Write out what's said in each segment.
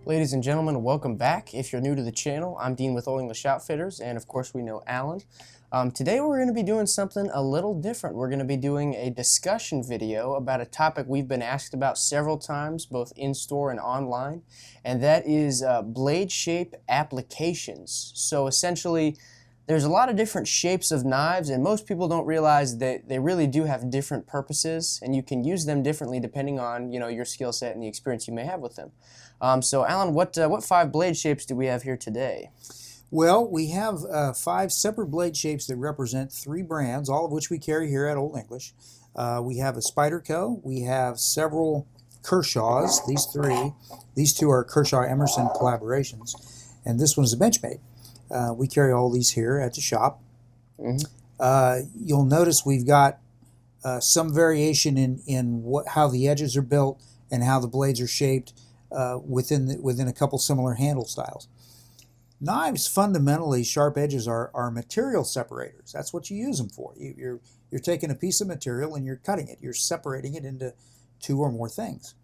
Ladies and gentlemen, welcome back. If you're new to the channel, I'm Dean with Old English Outfitters, and of course we know Alan. Today we're going to be doing something a little different. We're going to be doing a discussion video about a topic we've been asked about several times, both in-store and online, and that is blade shape applications. So essentially, there's a lot of different shapes of knives, and most people don't realize that they really do have different purposes, and you can use them differently depending on your skill set and the experience you may have with them. So Alan, what 5 blade shapes do we have here today? Well, we have 5 separate blade shapes that represent 3 brands, all of which we carry here at Old English. We have a Spyderco, we have several Kershaws, these 2 are Kershaw-Emerson collaborations, and this one is a Benchmade. We carry all these here at the shop. You'll notice we've got some variation in how the edges are built and how the blades are shaped within a couple similar handle styles. Knives, fundamentally, sharp edges are material separators. That's what you use them for. You're taking a piece of material and you're cutting it. You're separating it into 2 or more things.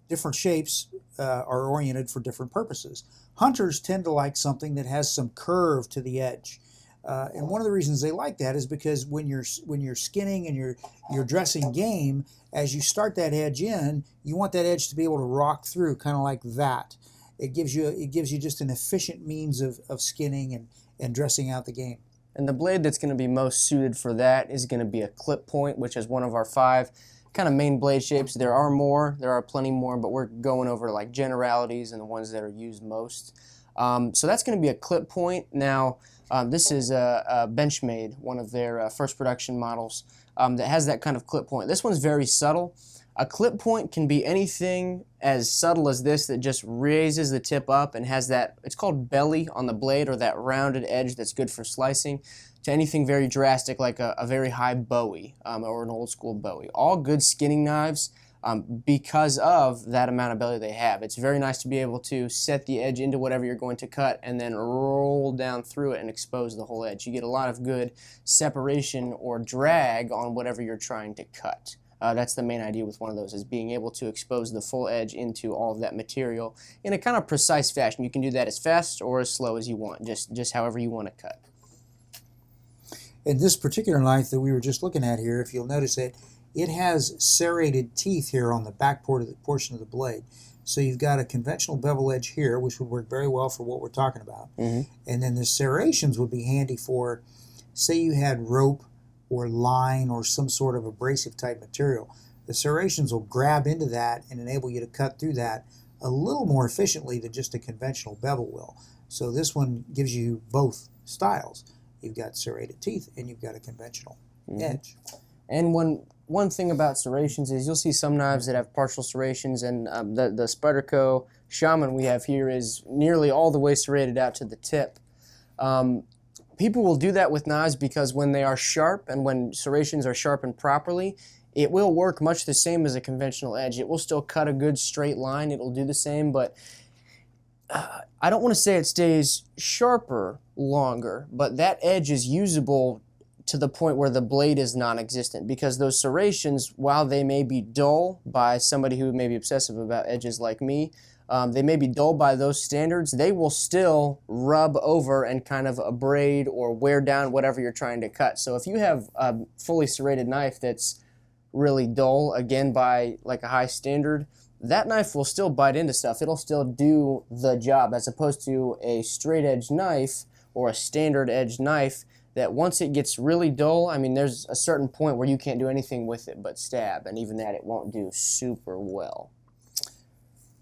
Different shapes are oriented for different purposes. Hunters tend to like something that has some curve to the edge. And one of the reasons they like that is because when you're skinning and you're dressing game, as you start that edge in, you want that edge to be able to rock through, kind of like that. It gives you just an efficient means of skinning and dressing out the game. And the blade that's going to be most suited for that is going to be a clip point, which is one of our 5 kind of main blade shapes. There are plenty more, but we're going over like generalities and the ones that are used most. So that's going to be a clip point. Now, this is a Benchmade, one of their first production models that has that kind of clip point. This one's very subtle. A clip point can be anything as subtle as this that just raises the tip up and has that, it's called belly on the blade, or that rounded edge that's good for slicing, to anything very drastic like a very high Bowie or an old school Bowie. All good skinning knives because of that amount of belly they have. It's very nice to be able to set the edge into whatever you're going to cut and then roll down through it and expose the whole edge. You get a lot of good separation or drag on whatever you're trying to cut. That's the main idea with one of those, is being able to expose the full edge into all of that material in a kind of precise fashion. You can do that as fast or as slow as you want, just however you want to cut. In this particular knife that we were just looking at here, if you'll notice it has serrated teeth here on the back portion of the blade. So you've got a conventional bevel edge here, which would work very well for what we're talking about. And then the serrations would be handy for, say you had rope or line or some sort of abrasive type material. The serrations will grab into that and enable you to cut through that a little more efficiently than just a conventional bevel will. So this one gives you both styles. You've got serrated teeth and you've got a conventional edge. And one thing about serrations is you'll see some knives that have partial serrations, and the Spyderco Shaman we have here is nearly all the way serrated out to the tip. People will do that with knives because when they are sharp and when serrations are sharpened properly, it will work much the same as a conventional edge. It will still cut a good straight line. It'll do the same, but I don't want to say it stays sharper longer, but that edge is usable to the point where the blade is non-existent, because those serrations, while they may be dull by somebody who may be obsessive about edges like me, they may be dull by those standards, they will still rub over and kind of abrade or wear down whatever you're trying to cut. So if you have a fully serrated knife that's really dull, again by like a high standard, that knife will still bite into stuff. It'll still do the job, as opposed to a straight edge knife or a standard edge knife that once it gets really dull, I mean, there's a certain point where you can't do anything with it but stab, and even that it won't do super well.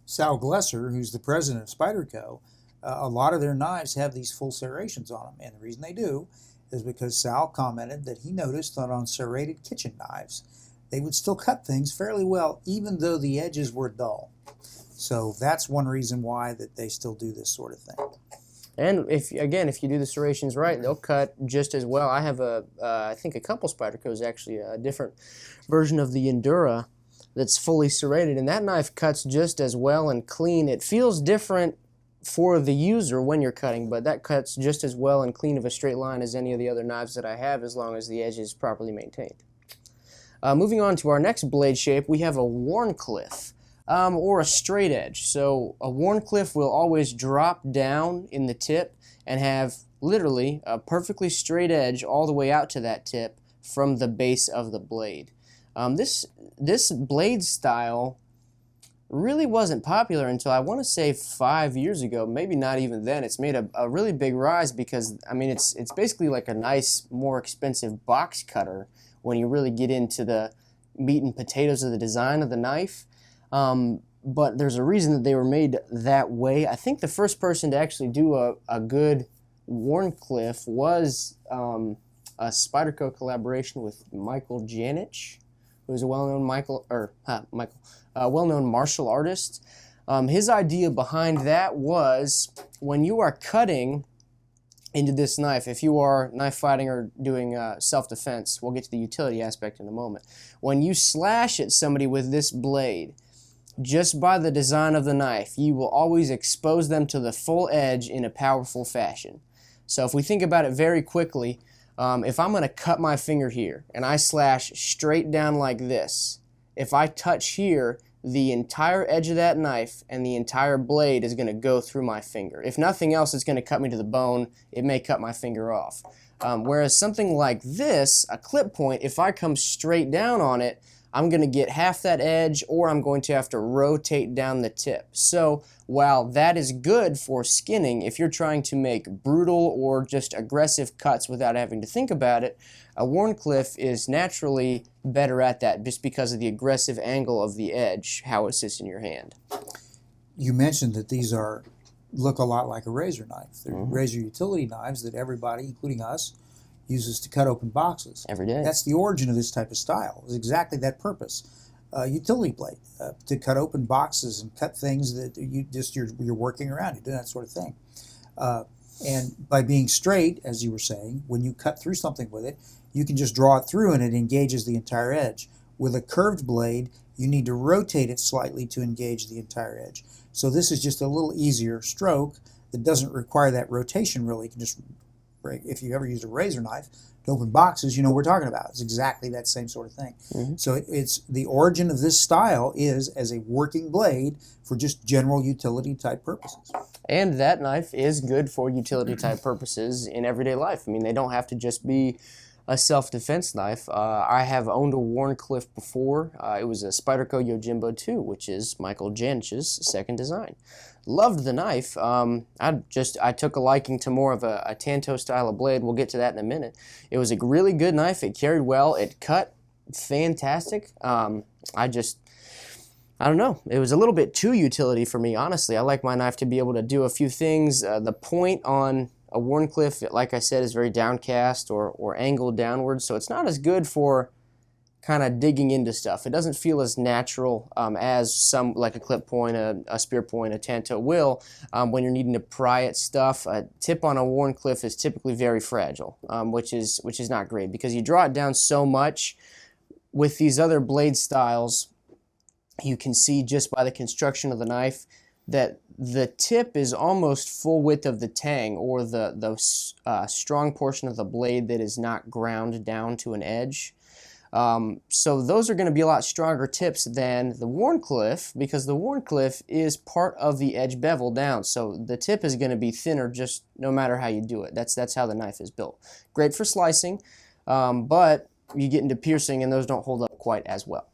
Sal Glesser, who's the president of Spyderco, a lot of their knives have these full serrations on them, and the reason they do is because Sal commented that he noticed that on serrated kitchen knives, they would still cut things fairly well even though the edges were dull. So that's one reason why that they still do this sort of thing. And if you do the serrations right, they'll cut just as well. I have I think a couple Spydercos, actually, a different version of the Endura that's fully serrated, and that knife cuts just as well and clean. It feels different for the user when you're cutting, but that cuts just as well and clean of a straight line as any of the other knives that I have, as long as the edge is properly maintained. Moving on to our next blade shape, we have a Wharncliffe. or a straight edge. So a Wharncliffe will always drop down in the tip and have literally a perfectly straight edge all the way out to that tip from the base of the blade. This blade style really wasn't popular until I want to say 5 years ago, maybe not even then. It's made a really big rise because, I mean, it's basically like a nice, more expensive box cutter when you really get into the meat and potatoes of the design of the knife. But there's a reason that they were made that way. I think the first person to actually do a good Wharncliffe was a Spyderco collaboration with Michael Janich, who's a well-known well-known martial artist. His idea behind that was when you are cutting into this knife, if you are knife fighting or doing self-defense, we'll get to the utility aspect in a moment. When you slash at somebody with this blade, just by the design of the knife, you will always expose them to the full edge in a powerful fashion. So if we think about it very quickly, if I'm going to cut my finger here and I slash straight down like this, if I touch here, the entire edge of that knife and the entire blade is going to go through my finger. If nothing else, it's going to cut me to the bone. It may cut my finger off. Whereas something like this, a clip point, if I come straight down on it, I'm going to get half that edge, or I'm going to have to rotate down the tip. So while that is good for skinning, if you're trying to make brutal or just aggressive cuts without having to think about it, a Wharncliffe is naturally better at that just because of the aggressive angle of the edge, how it sits in your hand. You mentioned that these look a lot like a razor knife. They're razor utility knives that everybody, including us, uses to cut open boxes. Every day. That's the origin of this type of style. It's exactly that purpose. Utility blade, to cut open boxes and cut things that you're working around. You're doing that sort of thing. And by being straight, as you were saying, when you cut through something with it, you can just draw it through and it engages the entire edge. With a curved blade, you need to rotate it slightly to engage the entire edge. So this is just a little easier stroke that doesn't require that rotation really. You can just, if you ever used a razor knife to open boxes, you know what we're talking about. It's exactly that same sort of thing. So it's the origin of this style is as a working blade for just general utility type purposes. And that knife is good for utility type purposes in everyday life. I mean, they don't have to just be a self-defense knife. I have owned a Wharncliffe before. It was a Spyderco Yojimbo 2, which is Michael Janich's second design. Loved the knife. I took a liking to more of a Tanto style of blade. We'll get to that in a minute. It was a really good knife. It carried well. It cut fantastic. I don't know. It was a little bit too utility for me, honestly. I like my knife to be able to do a few things. The point on a Wharncliffe, like I said, is very downcast or angled downwards, so it's not as good for kind of digging into stuff. It doesn't feel as natural as some, like a clip point, a spear point, a Tanto will, when you're needing to pry at stuff. A tip on a Wharncliffe is typically very fragile, which is not great because you draw it down so much. With these other blade styles, you can see just by the construction of the knife that the tip is almost full width of the tang, or the strong portion of the blade that is not ground down to an edge. So those are going to be a lot stronger tips than the Wharncliffe, because the Wharncliffe is part of the edge bevel down. So the tip is going to be thinner just no matter how you do it. That's how the knife is built. Great for slicing, but you get into piercing and those don't hold up quite as well.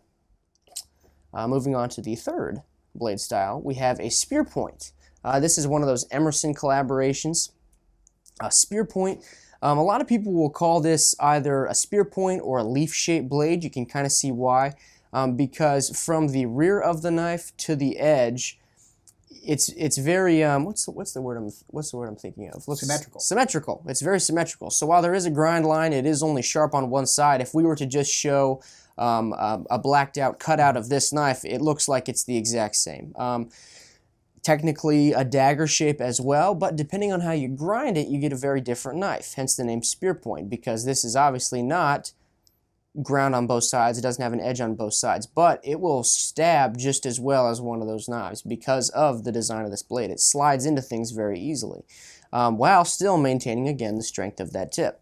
Moving on to the third blade style, we have a spear point. This is one of those Emerson collaborations. A spear point. A lot of people will call this either a spear point or a leaf-shaped blade. You can kind of see why, because from the rear of the knife to the edge, it's very what's the word I'm thinking of? Symmetrical. Symmetrical. It's very symmetrical. So while there is a grind line, it is only sharp on one side. If we were to just show a blacked out cutout of this knife, it looks like it's the exact same. Technically a dagger shape as well, but depending on how you grind it, you get a very different knife, hence the name spear point, because this is obviously not ground on both sides. It doesn't have an edge on both sides, but it will stab just as well as one of those knives because of the design of this blade. It slides into things very easily, while still maintaining, again, the strength of that tip.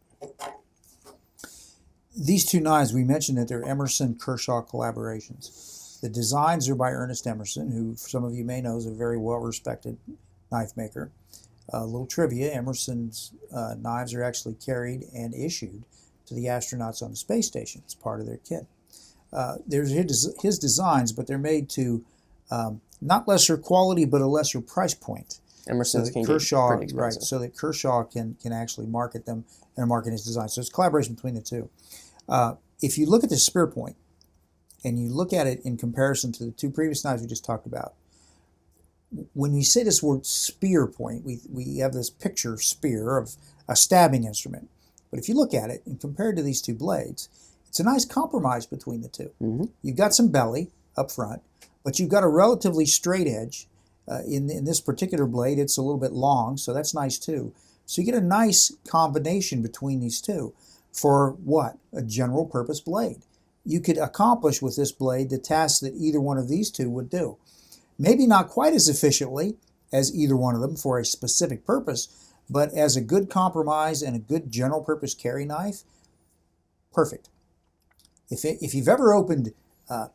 These two knives, we mentioned that they're Emerson-Kershaw collaborations. The designs are by Ernest Emerson, who some of you may know is a very well-respected knife maker. A little trivia, Emerson's knives are actually carried and issued to the astronauts on the space station. It's part of their kit. There's his designs, but they're made to not lesser quality, but a lesser price point. Emerson's so that can get pretty expensive. Right, so that Kershaw can actually market them and market his design. So it's a collaboration between the two. If you look at the spear point, and you look at it in comparison to the two previous knives we just talked about, when we say this word spear point, we have this picture spear of a stabbing instrument. But if you look at it and compared to these two blades, it's a nice compromise between the two. Mm-hmm. You've got some belly up front, but you've got a relatively straight edge. In this particular blade, it's a little bit long, so that's nice too. So you get a nice combination between these two for what? A general purpose blade. You could accomplish with this blade the tasks that either one of these two would do. Maybe not quite as efficiently as either one of them for a specific purpose, but as a good compromise and a good general purpose carry knife, perfect. If you've ever opened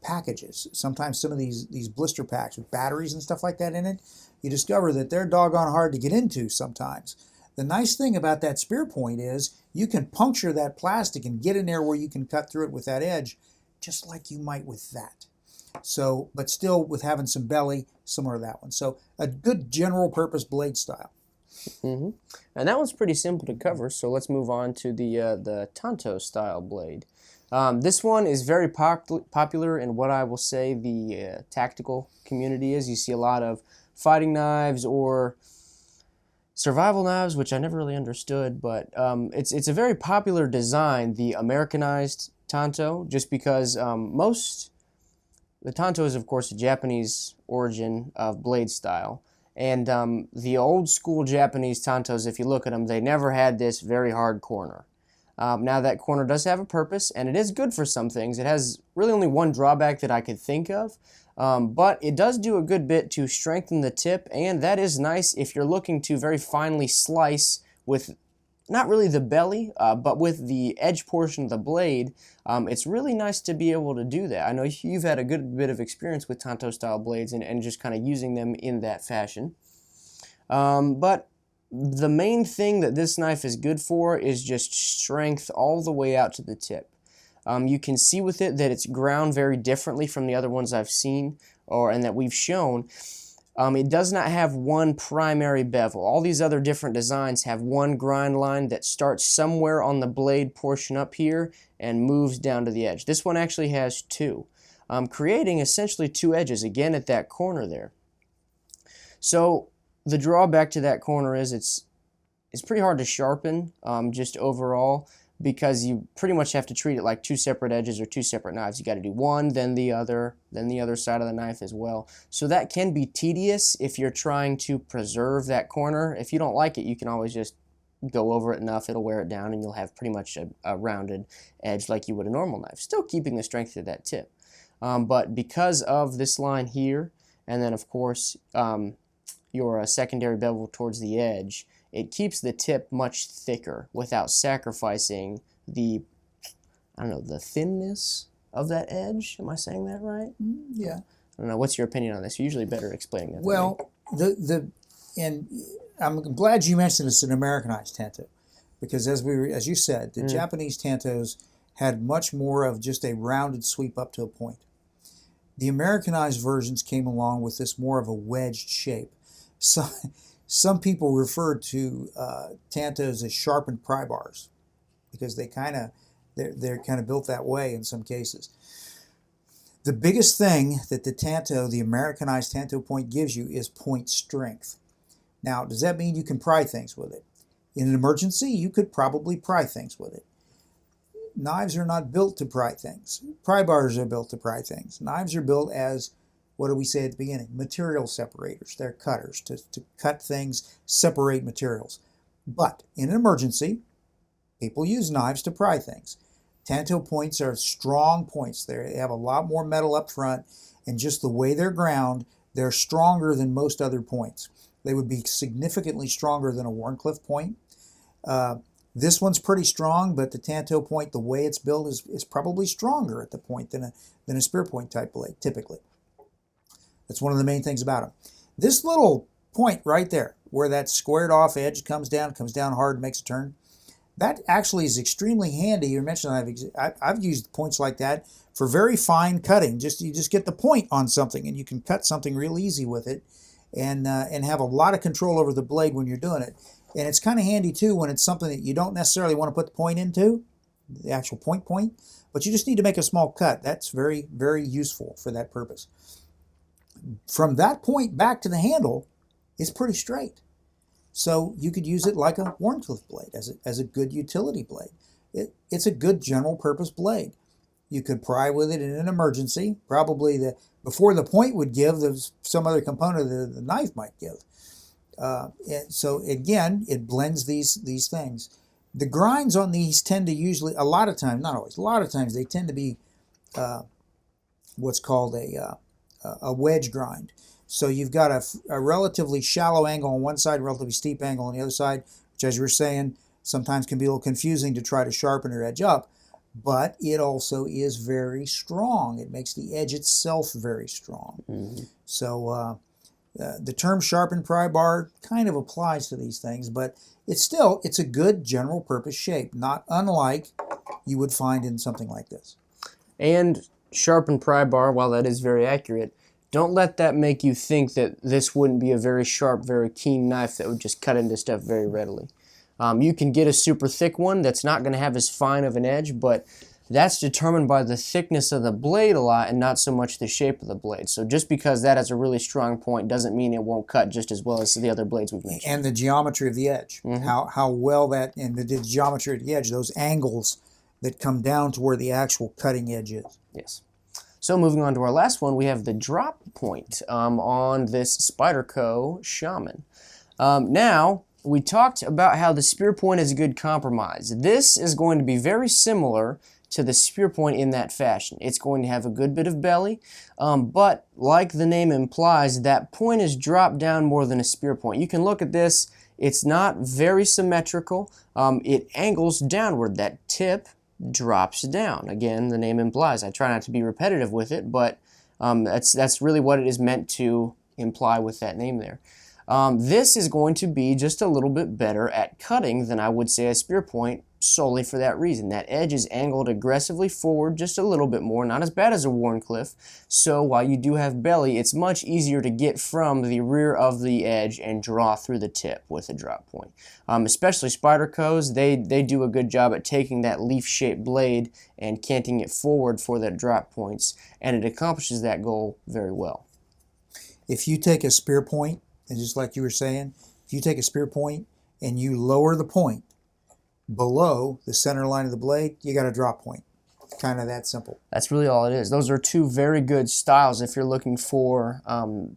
packages, sometimes some of these blister packs with batteries and stuff like that in it, you discover that they're doggone hard to get into sometimes. The nice thing about that spear point is you can puncture that plastic and get in there where you can cut through it with that edge, just like you might with that. So, but still with having some belly, similar to that one. So a good general purpose blade style. Mm-hmm. And that one's pretty simple to cover, so let's move on to the Tanto style blade. This one is very popular in what I will say the tactical community is. You see a lot of fighting knives or survival knives, which I never really understood, but it's a very popular design, the Americanized Tanto, just because the Tanto is, of course, a Japanese origin of blade style. And the old school Japanese Tantos, if you look at them, they never had this very hard corner. Now that corner does have a purpose, and it is good for some things. It has really only one drawback that I could think of, but it does do a good bit to strengthen the tip, and that is nice if you're looking to very finely slice with not really the belly, but with the edge portion of the blade. It's really nice to be able to do that. I know you've had a good bit of experience with Tanto style blades and just kind of using them in that fashion. But the main thing that this knife is good for is just strength all the way out to the tip. You can see with it that it's ground very differently from the other ones I've seen and that we've shown. It does not have one primary bevel. All these other different designs have one grind line that starts somewhere on the blade portion up here and moves down to the edge. This one actually has two, creating essentially two edges, again at that corner there. So the drawback to that corner is it's pretty hard to sharpen just overall, because you pretty much have to treat it like two separate edges or two separate knives. You got to do one, then the other side of the knife as well. So that can be tedious if you're trying to preserve that corner. If you don't like it, you can always just go over it enough, it'll wear it down, and you'll have pretty much a rounded edge like you would a normal knife, still keeping the strength of that tip. But because of this line here, and then of course your secondary bevel towards the edge, it keeps the tip much thicker without sacrificing the thinness of that edge. Am I saying that right? Yeah. I don't know. What's your opinion on this? You're usually better explaining that. Well, and I'm glad you mentioned it's an Americanized Tanto, because as you said, the Japanese Tantos had much more of just a rounded sweep up to a point. The Americanized versions came along with this more of a wedged shape. So some people refer to Tantos as sharpened pry bars, because they're kind of built that way in some cases. The biggest thing that the Americanized Tanto point gives you is point strength. Now, does that mean you can pry things with it? In an emergency, you could probably pry things with it. Knives are not built to pry things. Pry bars are built to pry things. Knives are built as, what do we say at the beginning? Material separators. They're cutters, to cut things, separate materials. But in an emergency, people use knives to pry things. Tanto points are strong points. They have a lot more metal up front, and just the way they're ground, they're stronger than most other points. They would be significantly stronger than a Wharncliffe point. This one's pretty strong, but the Tanto point, the way it's built, is probably stronger at the point than a spear point type blade, typically. That's one of the main things about them. This little point right there, where that squared off edge comes down hard, makes a turn, that actually is extremely handy. You mentioned I've used points like that for very fine cutting. You just get the point on something, and you can cut something real easy with it, and have a lot of control over the blade when you're doing it. And it's kind of handy too when it's something that you don't necessarily want to put the point into, the actual point, but you just need to make a small cut. That's very, very useful for that purpose. From that point back to the handle is pretty straight. So you could use it like a Wharncliffe blade as a good utility blade. It's a good general purpose blade. You could pry with it in an emergency. Probably before the point would give, there's some other component that the knife might give. So again, it blends these things. The grinds on these tend to usually, a lot of times, not always, a lot of times they tend to be what's called a wedge grind. So you've got a relatively shallow angle on one side, relatively steep angle on the other side, which, as you were saying, sometimes can be a little confusing to try to sharpen or edge up. But it also is very strong. It makes the edge itself very strong. Mm-hmm. So the term sharpened pry bar kind of applies to these things, but it's a good general purpose shape, not unlike you would find in something like this. And sharpened pry bar, while that is very accurate, don't let that make you think that this wouldn't be a very sharp, very keen knife that would just cut into stuff very readily. You can get a super thick one that's not going to have as fine of an edge, but that's determined by the thickness of the blade a lot and not so much the shape of the blade. So just because that has a really strong point doesn't mean it won't cut just as well as the other blades we've mentioned. And the geometry of the edge, mm-hmm. how well that, and the geometry of the edge, those angles that come down to where the actual cutting edge is. Yes. So moving on to our last one, we have the drop point on this Spyderco Shaman. Now, we talked about how the spear point is a good compromise. This is going to be very similar to the spear point in that fashion. It's going to have a good bit of belly, but like the name implies, that point is dropped down more than a spear point. You can look at this. It's not very symmetrical. It angles downward. That tip drops down. Again, the name implies. I try not to be repetitive with it, but that's really what it is meant to imply with that name there. This is going to be just a little bit better at cutting than I would say a spear point, solely for that reason. That edge is angled aggressively forward just a little bit more, not as bad as a Wharncliffe, so while you do have belly, it's much easier to get from the rear of the edge and draw through the tip with a drop point. Especially Spydercos, they do a good job at taking that leaf-shaped blade and canting it forward for the drop points, and it accomplishes that goal very well. If you take a spear point, and just like you were saying, if you take a spear point and you lower the point below the center line of the blade, you got a drop point. It's kind of that simple. That's really all it is. Those are two very good styles if you're looking for,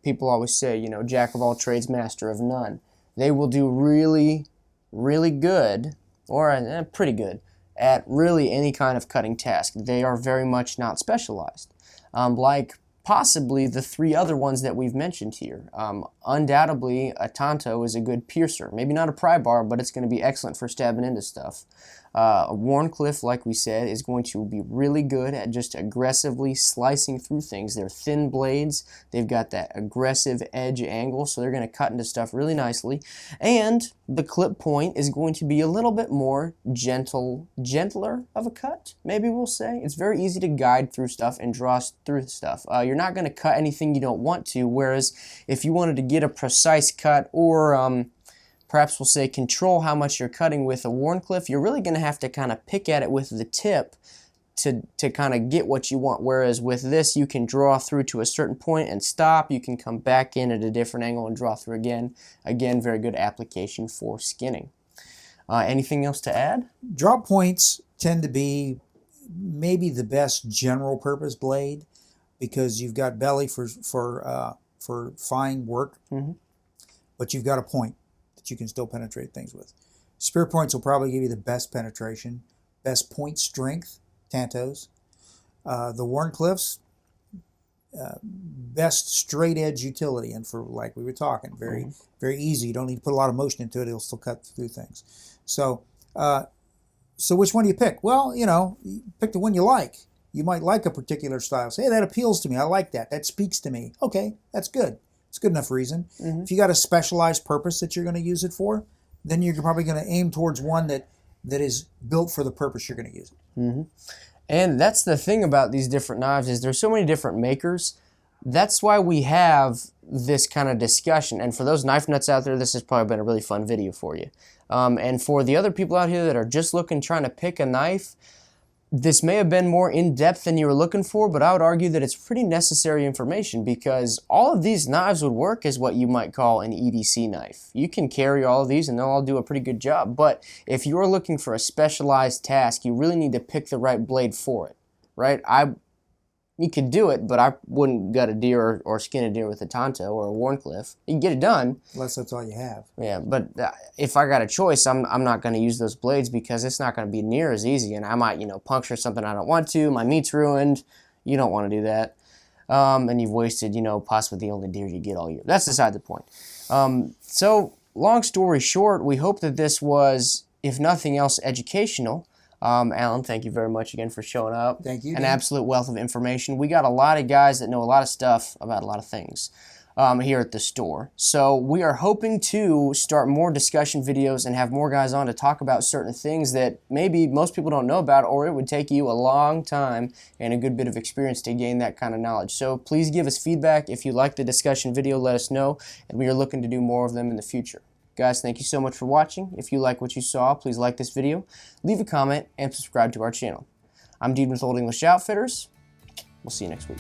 people always say, you know, jack of all trades, master of none. They will do really, really good, or pretty good, at really any kind of cutting task. They are very much not specialized. Like possibly the three other ones that we've mentioned here. Undoubtedly, a Tanto is a good piercer. Maybe not a pry bar, but it's going to be excellent for stabbing into stuff. A Wharncliffe, like we said, is going to be really good at just aggressively slicing through things. They're thin blades. They've got that aggressive edge angle, so they're going to cut into stuff really nicely. And the clip point is going to be a little bit more gentler of a cut, maybe we'll say. It's very easy to guide through stuff and draw through stuff. You're not going to cut anything you don't want to, whereas if you wanted to get a precise cut or perhaps we'll say control how much you're cutting with a Wharncliffe, you're really going to have to kind of pick at it with the tip to kind of get what you want. Whereas with this, you can draw through to a certain point and stop. You can come back in at a different angle and draw through again. Again, very good application for skinning. Anything else to add? Drop points tend to be maybe the best general purpose blade because you've got belly for fine work, mm-hmm. but you've got a point that you can still penetrate things with. Spear points will probably give you the best penetration, best point strength, Tantos. The Wharncliffes, best straight edge utility, and for like we were talking, very easy. You don't need to put a lot of motion into it; it'll still cut through things. So So which one do you pick? Well, you pick the one you like. You might like a particular style. Say, hey, that appeals to me. I like that. That speaks to me. Okay, that's good. It's good enough reason. If you got a specialized purpose that you're going to use it for, then you're probably going to aim towards one that is built for the purpose you're going to use it. And that's the thing about these different knives is there's so many different makers. That's why we have this kind of discussion. And for those knife nuts out there, this has probably been a really fun video for you. And for the other people out here that are just trying to pick a knife, this may have been more in-depth than you were looking for, but I would argue that it's pretty necessary information because all of these knives would work as what you might call an EDC knife. You can carry all of these and they'll all do a pretty good job, but if you're looking for a specialized task, you really need to pick the right blade for it, right? You could do it, but I wouldn't gut a deer or skin a deer with a Tanto or a Wharncliffe. You can get it done. Unless that's all you have. Yeah, but if I got a choice, I'm not going to use those blades because it's not going to be near as easy, and I might, puncture something I don't want to. My meat's ruined. You don't want to do that. And you've wasted, possibly the only deer you get all year. That's beside the point. So, long story short, we hope that this was, if nothing else, educational. Alan, thank you very much again for showing up. Thank you. An absolute wealth of information. We got a lot of guys that know a lot of stuff about a lot of things here at the store. So we are hoping to start more discussion videos and have more guys on to talk about certain things that maybe most people don't know about, or it would take you a long time and a good bit of experience to gain that kind of knowledge. So please give us feedback. If you like the discussion video, let us know, and we are looking to do more of them in the future. Guys, thank you so much for watching. If you like what you saw, please like this video, leave a comment, and subscribe to our channel. I'm Dean with Old English Outfitters. We'll see you next week.